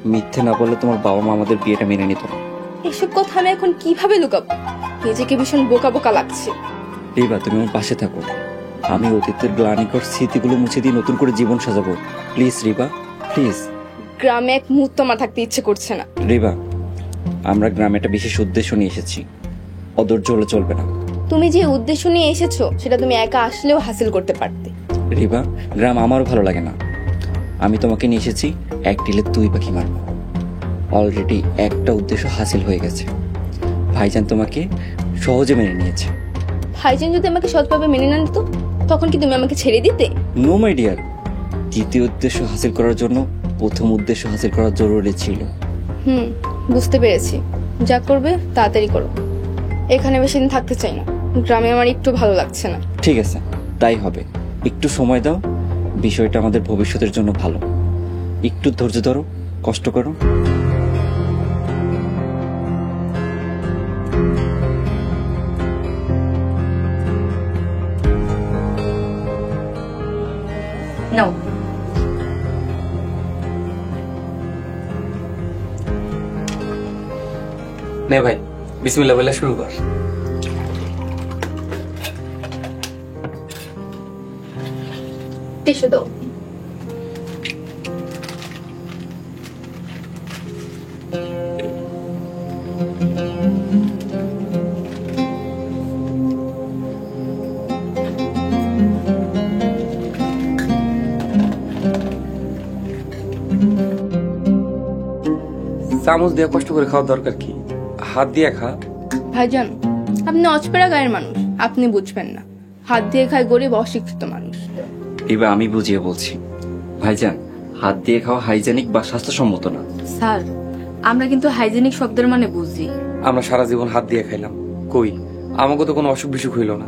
মিথ্যে না বললে তোমার বাবা মা আমাদের বিয়েটা মেনে নিত না। এসব কথা আমি এখন কিভাবে লুকাবো? নিজেকে ভীষণ বোকা বোকা লাগছে। রিবা, তুমি আমার পাশে থাকো। আমি অতীতের গ্লানিকর স্মৃতিগুলো মুছে দিয়ে নতুন করে জীবন সাজাবো। Please Rewa, please. গ্রামে এক মুহূর্ত আমার থাকতে ইচ্ছে করছে না। রিবা, আমরা গ্রামে একটা বিশেষ উদ্দেশ্য নিয়ে এসেছি, অধৈর্য হলে চলবে না। তুমি যে উদ্দেশ্য নিয়ে এসেছো সেটা তুমি একা আসলেও হাসিল করতে পারতে। রিবা, গ্রাম আমারও ভালো লাগে না। আমি তোমাকে নিয়ে এসেছি এক টিলে 2 পাখি মারবো। অলরেডি একটা উদ্দেশ্য হাসিল হয়ে গেছে। ভাইজান তোমাকে সহজে মেনে নিয়েছে। ভাইজান যদি আমাকে সৎভাবে মেনে না নিত তখন কি তুমি আমাকে ছেড়ে দিতে? নো মাই ডিয়ার, দ্বিতীয় উদ্দেশ্য হাসিল করার জন্য প্রথম উদ্দেশ্য হাসিল করা জরুরি ছিল। বুঝতে পেরেছি। যা করবে তাড়াতাড়ি করো। এখানে বেশি দিন থাকতে চাই না। গ্রামে আমার একটু ভালো লাগছে না। ঠিক আছে, তাই হবে। একটু সময় দাও, বিষয়টা আমাদের ভবিষ্যতের জন্য ভালো। একটু ধৈর্য ধরো, কষ্ট করো। নাও। নে ভাই, বিসমিল্লাহ বলে শুরু কর। টিস্যু দাও। চামচ দিয়ে কষ্ট করে খাওয়ার দরকার কি? হাত দিয়ে খা। ভাইজান, আপনি অচপেরা গায়ের মানুষ, আপনি বুঝবেন না। হাত দিয়ে খায় গরিব অশিক্ষিত মানুষ। এবার আমি বুঝিয়ে বলছি। ভাইজান, হাত দিয়ে খাওয়া হাইজেনিক বা স্বাস্থ্যসম্মত না। স্যার, আমরা কিন্তু হাইজেনিক শব্দের মানে বুঝি। আমরা সারা জীবন হাত দিয়ে খাইলাম, কই আমাকে তো কোনো অসুখ বিসুখ হইল না।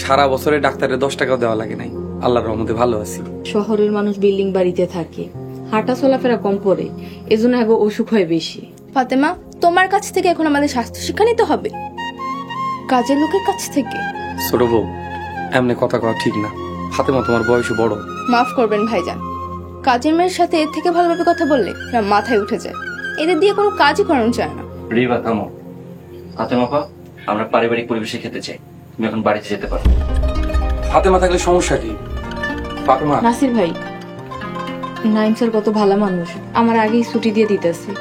সারা বছরে ডাক্তারের 10 টাকাও দেওয়া লাগে নাই। আল্লাহর রহমতে ভালো আছি। শহরের মানুষ বিল্ডিং বাড়িতে থাকে, হাঁটা চলাফেরা কম করে, এজন্য আগে অসুখ হয় বেশি। ফাতেমা, তোমার কাছ থেকে এখন আমাদের স্বাস্থ্য শিক্ষা নিতে হবে? কাজের লোকের কাছ থেকে? ছোট বউ, এমনি কথা কওয়া ঠিক না। ফাতেমা তোমার বয়সে বড়। মাফ করবেন ভাইজান, কাজের মেয়ের সাথে এর থেকে ভালোভাবে কথা বললে না মাথায় উঠে যায়। এদের দিয়ে কোনো কাজই করানো যায় না। রিবা, থামো। ফাতেমা আপা, আমরা পারিবারিক পরিবেশে খেতে চাই। তুমি এখন বাড়িতে যেতে পারো। ফাতেমা থাকলে সমস্যা কি? ফাতেমা, নাসির ভাই, নাইম স্যার কত ভালো মানুষ, আমার আগেই ছুটি দিয়ে দিতেছে।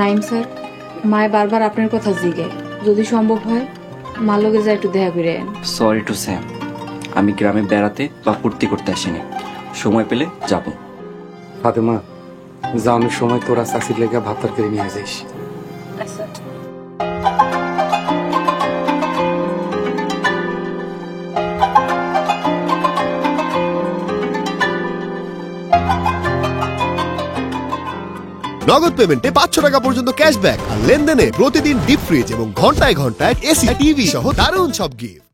নাইম স্যার, মায় বারবার আপনার কথা জিগায়, যদি সম্ভব হয় মা লগে যা একটু দেখা করে আন। সরি টু সে, আমি গ্রামে বেড়াতে বা ফুর্তি করতে আসিনি। সময় পেলে যাব। ফাতেমা, যাওয়ানোর সময় তোরা চাষির লেগে ভাত তরকারি নিয়ে যাইস। নগদ পেমেন্টে 500 টাকা পর্যন্ত ক্যাশব্যাক আর লেনদেনে প্রতিদিন ডিপ ফ্রিজ এবং ঘন্টায় ঘন্টায় এসি টিভি সহ দারুণ সব গিফট।